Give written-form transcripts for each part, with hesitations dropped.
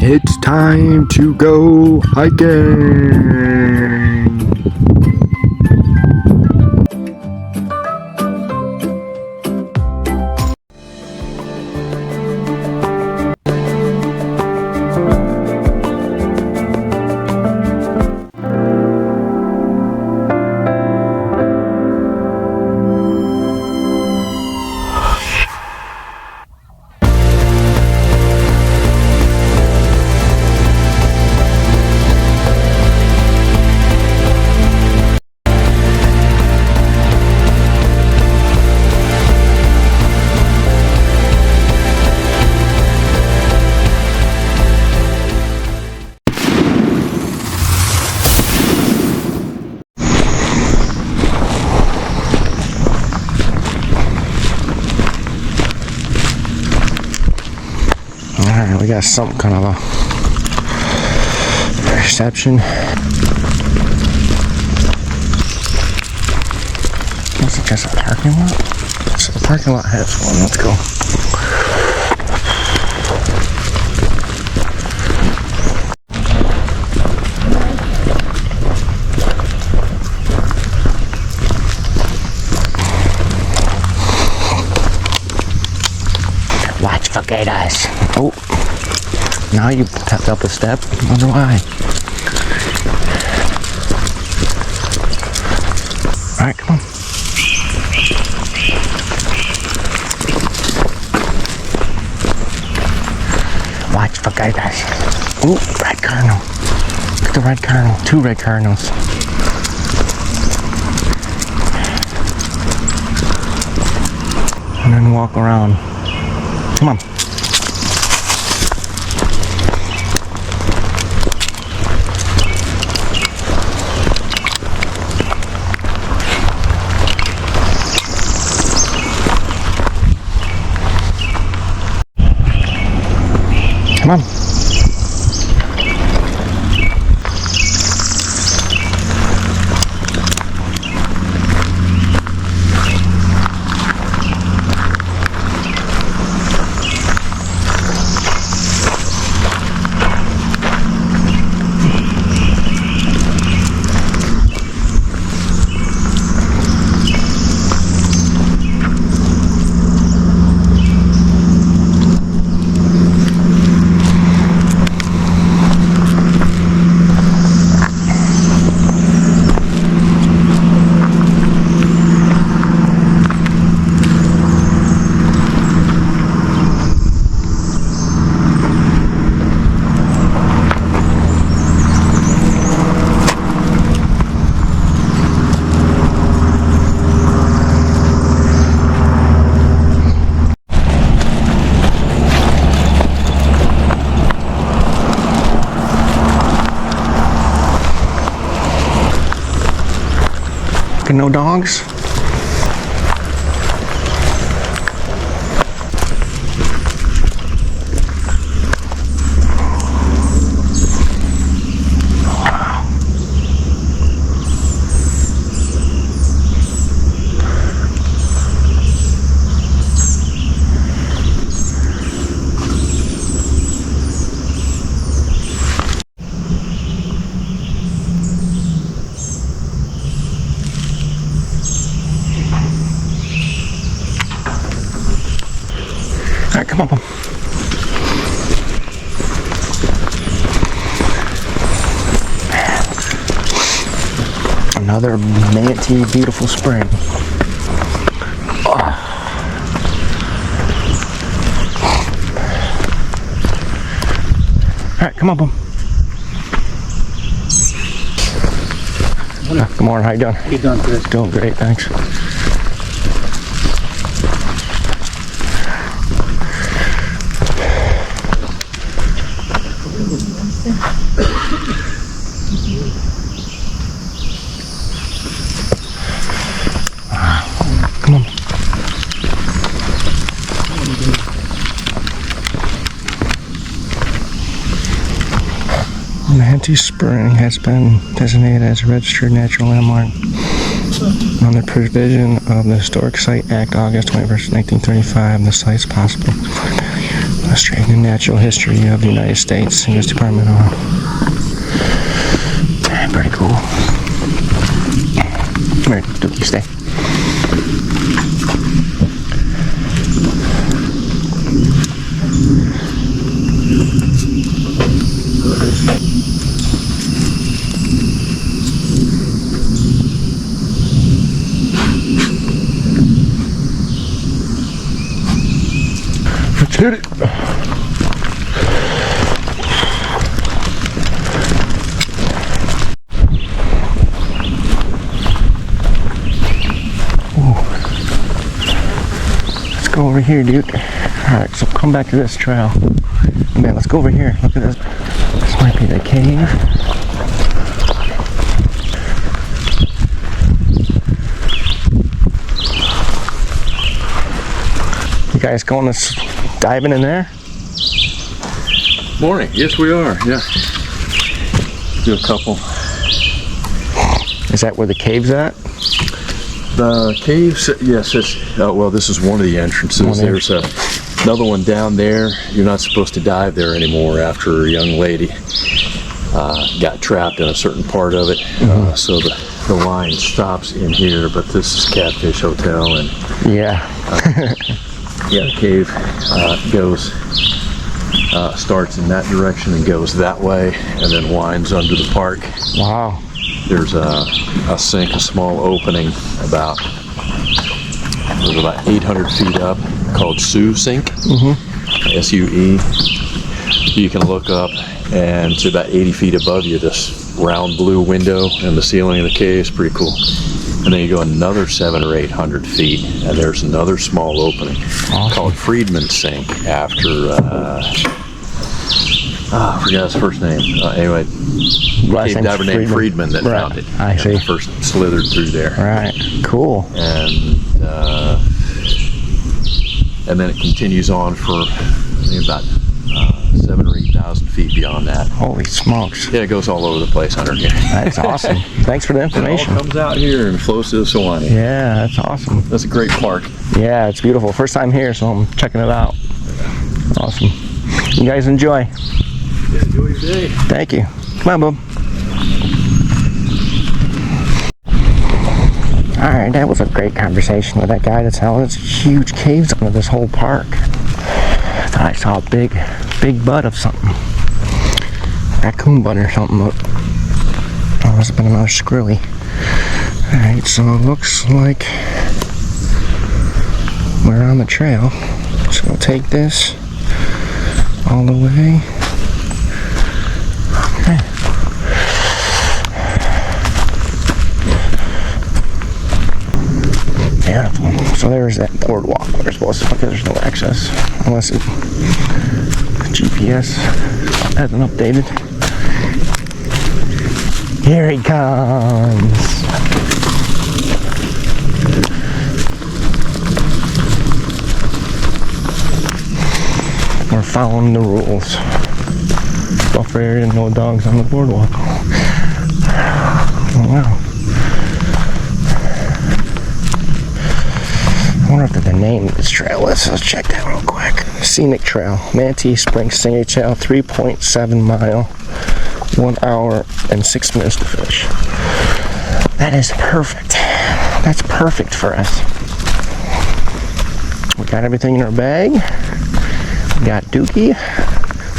It's time to go hiking. Alright, we got some kind of a reception. Is it just a parking lot? So the parking lot has one. Let's go. Watch for gators. Oh, now you tapped up a step. I wonder why. Alright, come on. Watch for gators. Ooh, red cardinal. Look at the red cardinal. 2 red cardinals. And then walk around. Come on. Come on. No dogs. Alright, come on. Another Manatee beautiful spring. Oh. Alright, come on, boom. Good morning, how you doing? How you doing, Chris? Doing great, thanks. Come on. Manatee Spring has been designated as a registered natural landmark on the provision of the Historic Site Act, August 21st, 1935. The site is possible Illustrating the natural history of the United States U.S. Department of. Pretty cool. Come here, Dukkie, stay. Let's hit it. Go over here, Duke. Alright, so come back to this trail. Man, let's go over here. Look at this. This might be the cave. You guys going diving in there? Morning. Yes, we are. Yeah. Do a couple. Is that where the cave's at? The caves, yes, well, this is one of the entrances. There's another one down there. You're not supposed to dive there anymore after a young lady got trapped in a certain part of it. So the line stops in here, but this is Catfish Hotel, and yeah, the cave starts in that direction and goes that way, and then winds under the park. Wow. There's a sink, a small opening about 800 feet up called Sue Sink, S-U-E. You can look up and it's about 80 feet above you, this round blue window in the ceiling of the cave is pretty cool. And then you go another 700 or 800 feet and there's another small opening called Friedman Sink after, I forgot his first name. Anyway, cave diver named Friedman that found it. I see. First slithered through there. Right. Cool. And then it continues on for about 7,000 or 8,000 feet beyond that. Holy smokes. Yeah, it goes all over the place under here. That's awesome. Thanks for the information. It all comes out here and flows to the Sewanee. Yeah, that's awesome. That's a great park. Yeah, it's beautiful. First time here, so I'm checking it out. Awesome. You guys enjoy. Yeah, enjoy your day. Thank you. Come on, bub. Alright, that was a great conversation with that guy that's telling us huge caves under this whole park. Thought I saw a big butt of something. Raccoon butt or something, but it must have been another squirrely. Alright, so it looks like we're on the trail. So we'll take this all the way. Okay. Beautiful. So there's that boardwalk we're supposed to, because there's no access unless it GPS hasn't updated. Here he comes. We're following the rules. Buffer area, no dogs on the boardwalk. Oh, wow. I wonder if there's a name of this trail. Let's check that real quick. Scenic Trail, Manatee Springs State Park, 3.7 mile, 1 hour and 6 minutes to fish. That is perfect. That's perfect for us. We got everything in our bag. We got Dukkie.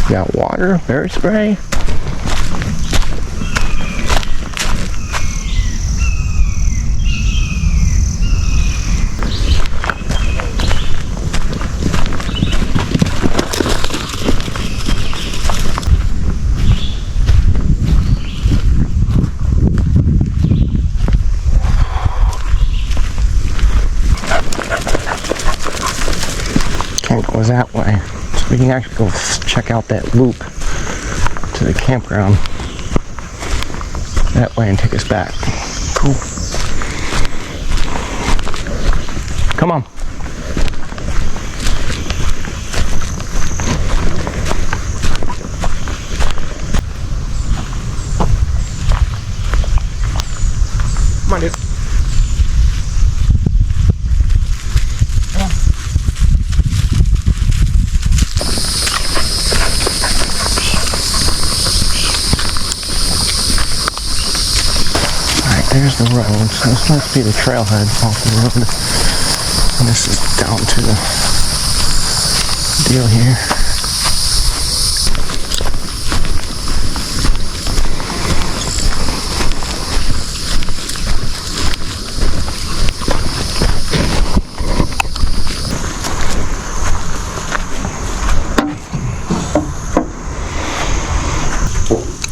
We got water, berry spray. Goes that way, so we can actually go check out that loop to the campground that way and take us back. Cool. Come on. Come on, dude. There's the road. So this must be the trailhead off the road. And this is down to the deal here.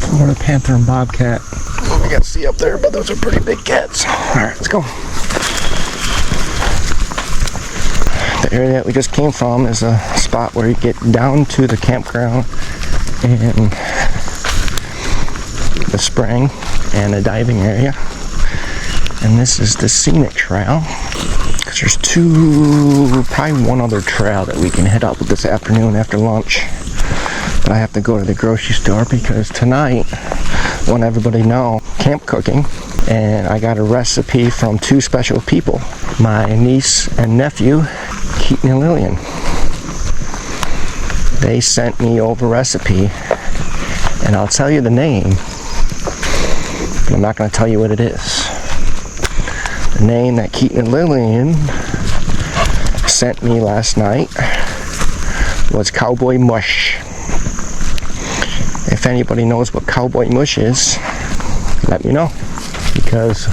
Florida panther and bobcat. Oh, we can't see up there, but those are pretty big cats. Alright, let's go. The area that we just came from is a spot where you get down to the campground and the spring and the diving area. And this is the scenic trail. Because there's probably one other trail that we can head up this afternoon after lunch. But I have to go to the grocery store because tonight, I want everybody to know, camp cooking. And I got a recipe from two special people. My niece and nephew, Keaton and Lillian. They sent me over a recipe. And I'll tell you the name. But I'm not going to tell you what it is. The name that Keaton and Lillian sent me last night was Cowboy Mush. If anybody knows what Cowboy Mush is, let me know. Because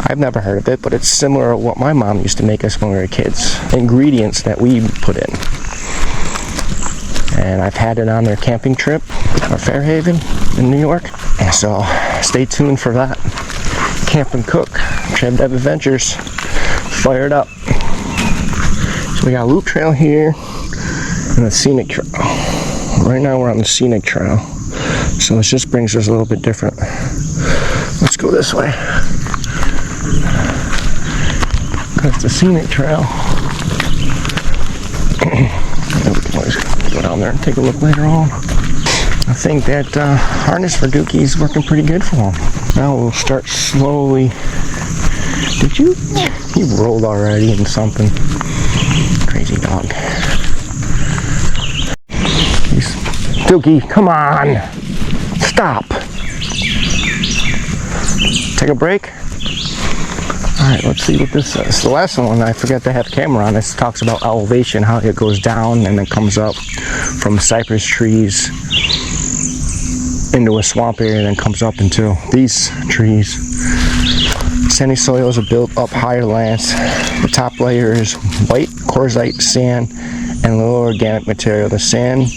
I've never heard of it, but it's similar to what my mom used to make us when we were kids. Ingredients that we put in. And I've had it on their camping trip, or Fairhaven in New York. And so stay tuned for that. Camp and cook. TrevDev Adventures. Fired up. So we got a loop trail here and a scenic trail. Right now we're on the scenic trail. So it just brings us a little bit different. Let's go this way. That's the scenic trail. And we can always go down there and take a look later on. I think that harness for Dukkie is working pretty good for him. Now we'll start slowly. Did you? He rolled already in something. Crazy dog. Dukkie, come on! Stop! Take a break? Alright, let's see what this says. The last one, I forgot to have camera on. This talks about elevation, how it goes down and then comes up from cypress trees into a swamp area and then comes up into these trees. Sandy soils are built up higher lands. The top layer is white quartzite sand and low organic material. The sand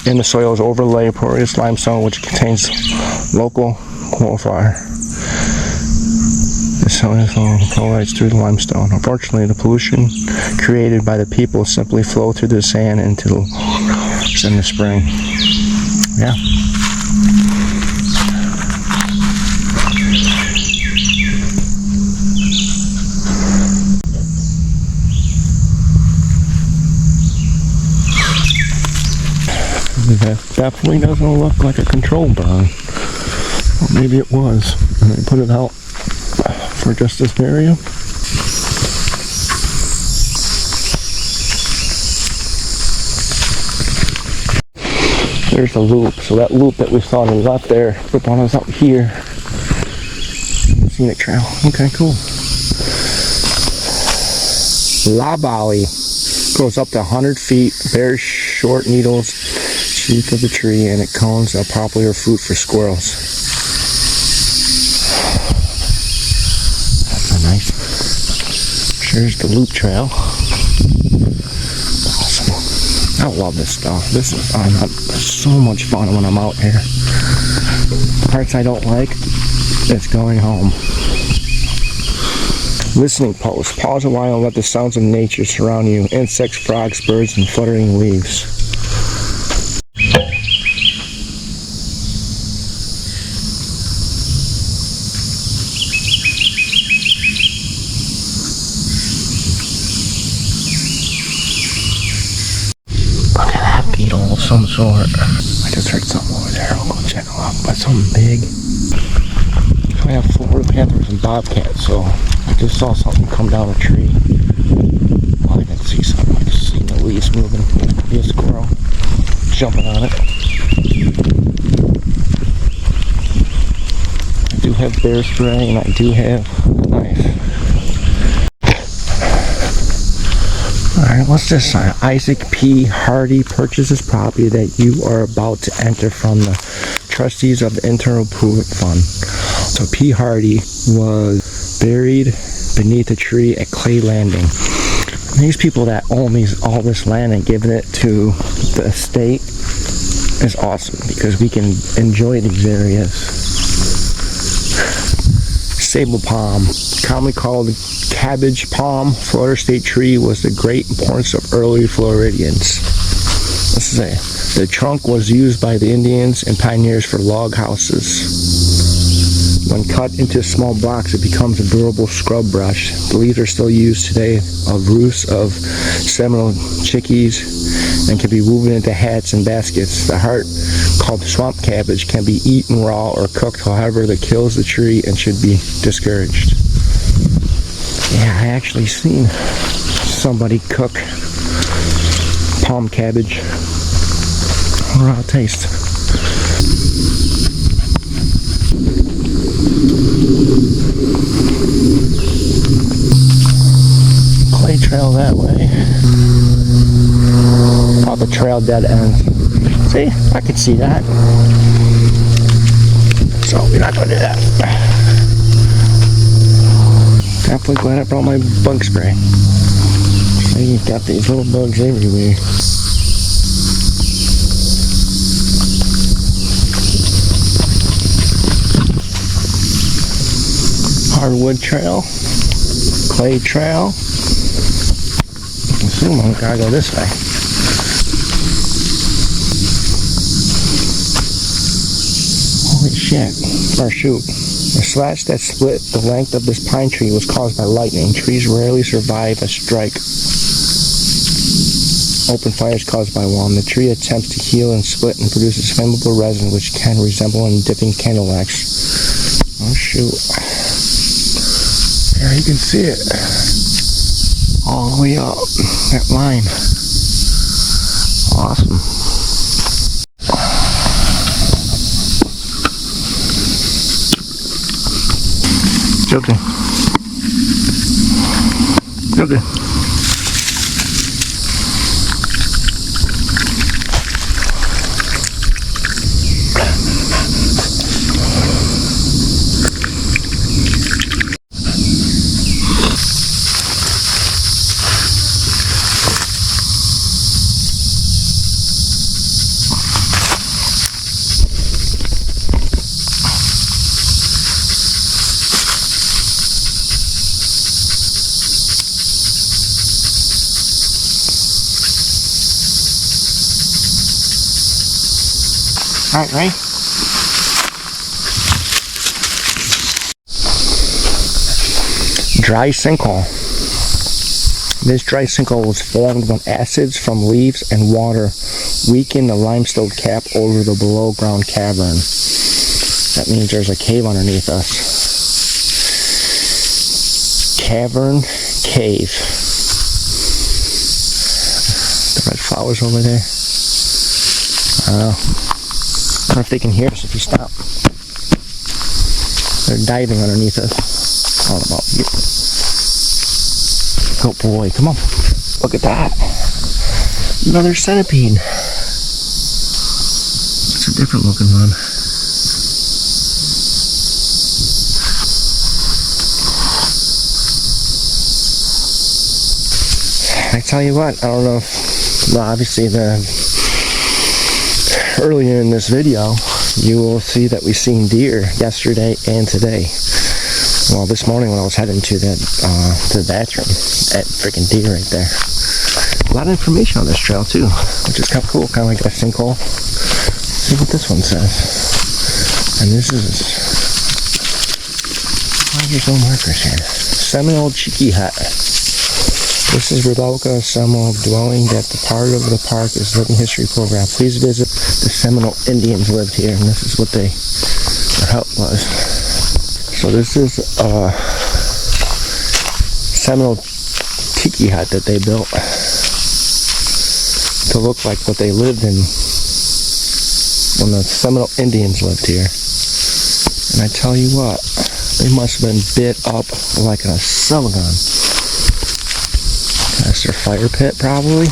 in the soil is overlay porous limestone, which contains local qualifier. The soil flows through the limestone. Unfortunately, the pollution created by the people simply flow through the sand into the in the spring. Yeah. That definitely doesn't look like a control burn. Or maybe it was. And they put it out for just this area. There's the loop. So that loop that we saw on the left there, the one is out here. Scenic trail. Okay, cool. La Bali goes up to 100 feet, bears short needles, sheath of the tree, and it cones are popular food for squirrels. That's a nice. Here's the loop trail. Awesome. I love this stuff. This is so much fun when I'm out here. The parts I don't like, it's going home. Listening post. Pause a while and let the sounds of nature surround you. Insects, frogs, birds, and fluttering leaves. Look at that beetle of some sort. I just heard something over there. I'll go check it out. But something big. I have Florida panthers and bobcats, so I just saw something come down a tree. Well, I didn't see something. I just seen the leaves moving. It could be a squirrel jumping on it. I do have bear spray and I do have a knife. Alright, what's this sign? Isaac P. Hardy purchases property that you are about to enter from the trustees of the Internal Improvement Fund. So P. Hardy was buried beneath a tree at Clay Landing. These people that own all this land and giving it to the estate is awesome because we can enjoy these areas. Sable palm, commonly called cabbage palm, Florida state tree, was the great importance of early Floridians. Let's say the trunk was used by the Indians and pioneers for log houses. When cut into small blocks, it becomes a durable scrub brush. The leaves are still used today of roofs of Seminole chickees and can be woven into hats and baskets. The heart, called swamp cabbage, can be eaten raw or cooked. However, that kills the tree and should be discouraged. Yeah, I actually seen somebody cook palm cabbage. I wonder how it tastes. Clay trail that way. Oh, the trail dead ends. See, I could see that. So we're not gonna do that. Definitely glad I brought my bug spray. See, you've got these little bugs everywhere. Hardwood trail, clay trail. I assume I gotta go this way. Holy shit. Or shoot. The slash that split the length of this pine tree was caused by lightning. Trees rarely survive a strike. Open fires caused by one. The tree attempts to heal and split and produces flammable resin which can resemble in dipping candle wax. Oh shoot. There you can see it. All the way up that line. Awesome. Okay. Okay. Alright, right? Dry sinkhole. This dry sinkhole was formed when acids from leaves and water weakened the limestone cap over the below ground cavern. That means there's a cave underneath us. Cavern cave. The red flowers over there. I don't know. I don't know if they can hear us if we stop. They're diving underneath us. All about you. Oh boy, come on. Look at that. Another centipede. It's a different looking one. I tell you what, I don't know if, well, obviously earlier in this video, you will see that we've seen deer yesterday and today. Well, this morning when I was heading to the bathroom, that freaking deer right there. A lot of information on this trail too, which is kind of cool, kind of like that sinkhole. Let's see what this one says. And this is, here's no markers here. Seminole Cheeky Hut. This is Rebecca Seminole dwelling that the part of the park is living history program. Please visit the Seminole Indians lived here, and this is what their hut was. So this is a Seminole tiki hut that they built to look like what they lived in when the Seminole Indians lived here. And I tell you what, they must have been bit up like a subgun. That's their fire pit, probably.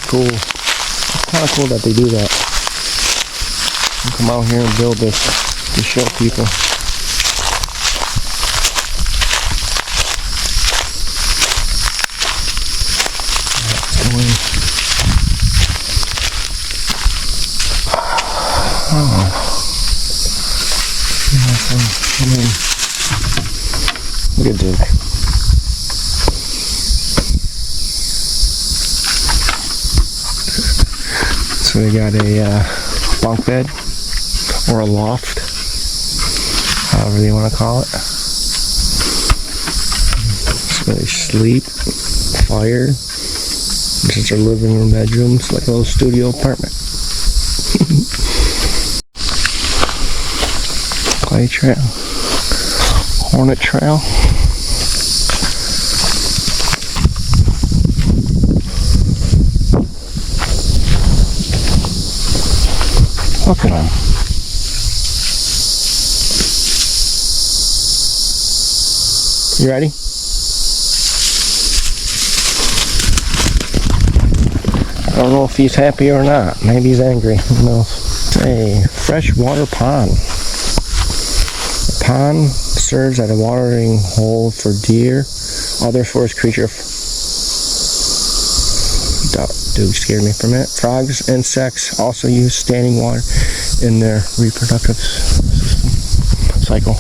Cool. It's kind of cool that they do that. You come out here and build this to show people. Look at Duke. So they got a bunk bed or a loft, however you want to call it. So they sleep, fire. This is their living room, bedrooms, like a little studio apartment. Clay trail, hornet trail. Look at them. You ready? I don't know if he's happy or not. Maybe he's angry. Who knows? It's a freshwater pond. The pond serves as a watering hole for deer, other forest creatures. Dude scared me for a minute. Frogs, insects also use standing water in their reproductive cycle.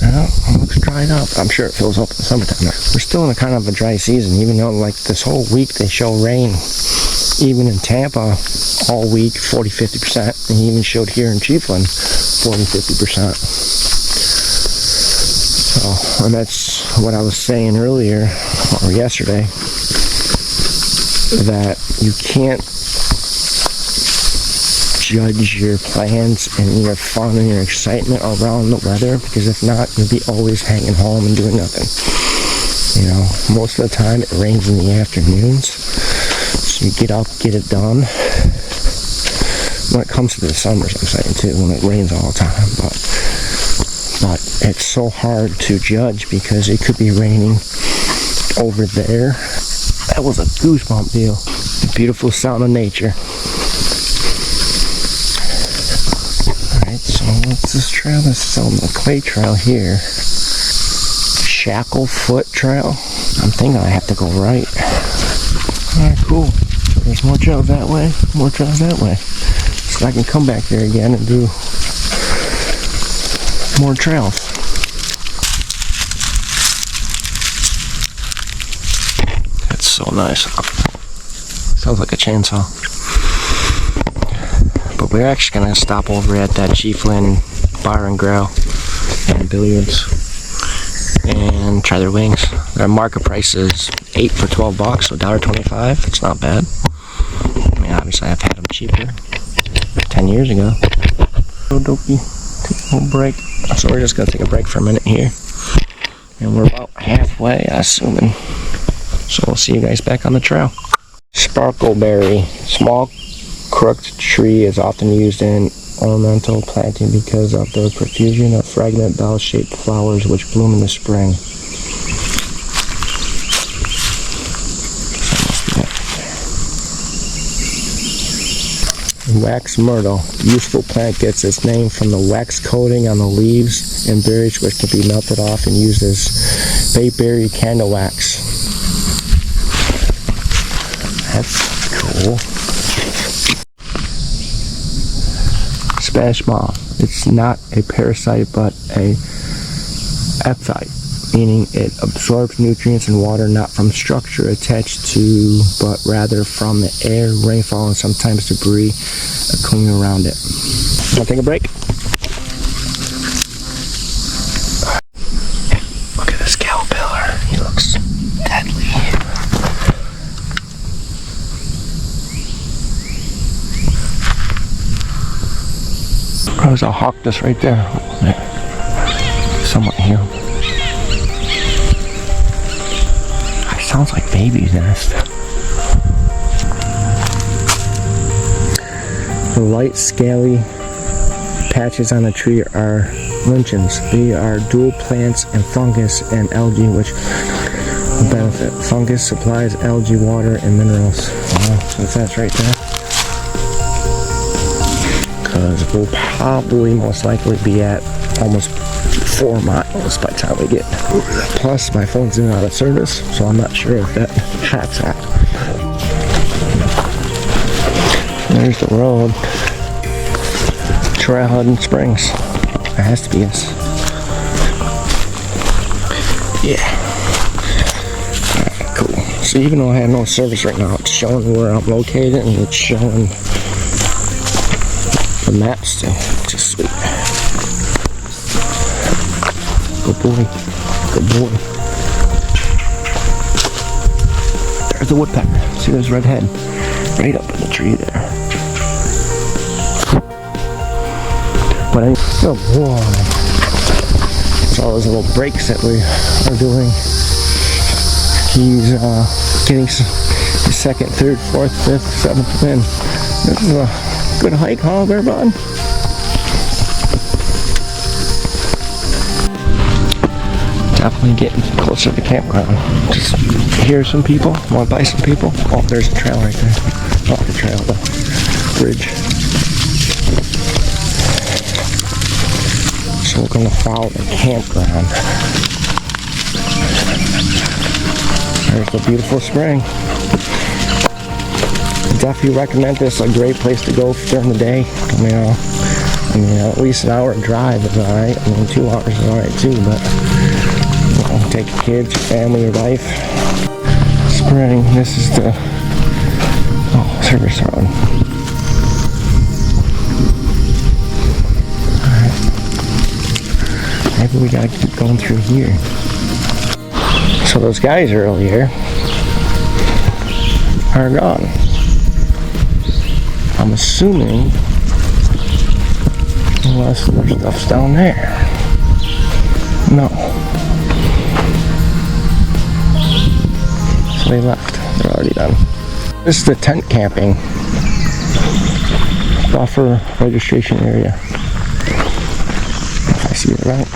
Well, it looks dried up. I'm sure it fills up in the summertime. We're still in a kind of a dry season, even though like this whole week they show rain. Even in Tampa, all week, 40-50%. And he even showed here in Chiefland, 40-50%. So, and that's what I was saying earlier, or yesterday, that you can't judge your plans and your fun and your excitement around the weather, because if not, you'll be always hanging home and doing nothing. You know, most of the time it rains in the afternoons, so you get up, get it done. When it comes to the summers, I'm saying too, when it rains all the time, but it's so hard to judge because it could be raining over there. That was a goosebump deal. The beautiful sound of nature. Alright, so what's this trail? This is on the clay trail here. Shackle Foot Trail. I'm thinking I have to go right. Alright, cool. So there's more trails that way, more trails that way. So I can come back here again and do more trails. That's so nice. Sounds like a chainsaw. But we're actually going to stop over at that Chiefland Bar and Grill and Billiards and try their wings. Their market price is 8 for $12, so $1.25. It's not bad. I mean, obviously I've had them cheaper 10 years ago. Dukkie, take a little break. So we're just going to take a break for a minute here. And we're about halfway, assuming. So we'll see you guys back on the trail. Sparkleberry. Small crooked tree is often used in ornamental planting because of the profusion of fragrant bell-shaped flowers which bloom in the spring. Wax myrtle. The useful plant gets its name from the wax coating on the leaves and berries which can be melted off and used as bayberry candle wax. That's cool. Spanish moth. It's not a parasite but a epiphyte, meaning it absorbs nutrients and water not from structure attached to, but rather from the air, rainfall, and sometimes debris clinging around it. Want to take a break? Look at this caterpillar. He looks deadly. There's a hawk just right there. Someone here. It sounds like baby's nest. The light scaly patches on the tree are lichens. They are dual plants and fungus and algae, which benefit. Fungus supplies algae, water, and minerals. Wow, so that's right there. Because we'll probably most likely be at almost 4 miles by the time we get over that. Plus, my phone's in and out of service, so I'm not sure if that tracks that. There's the road. TrevDev Springs. It has to be us. Yeah. Alright, cool. So even though I have no service right now, it's showing where I'm located and it's showing the map still, which is sweet. Good boy. Good boy. There's the woodpecker. See those red head? Right up in the tree there. But anyway, good boy. It's all those little breaks that we are doing. He's getting his second, third, fourth, fifth, seventh win. This is a good hike, huh, Bear Bud? Definitely getting closer to the campground. Just hear some people, want to buy some people. Oh, there's a trail right there. Not the trail, the bridge. So we're going to follow the campground. There's the beautiful spring. Definitely recommend this. A great place to go during the day. I mean, at least an hour drive is alright. I mean, 2 hours is alright too, but take your kids, your family, your wife. Spring. This is the service road. Alright. Maybe we gotta keep going through here. So those guys earlier are gone. I'm assuming unless their stuff's down there. No. So they left. They're already done. This is the tent camping buffer registration area. If I see it right.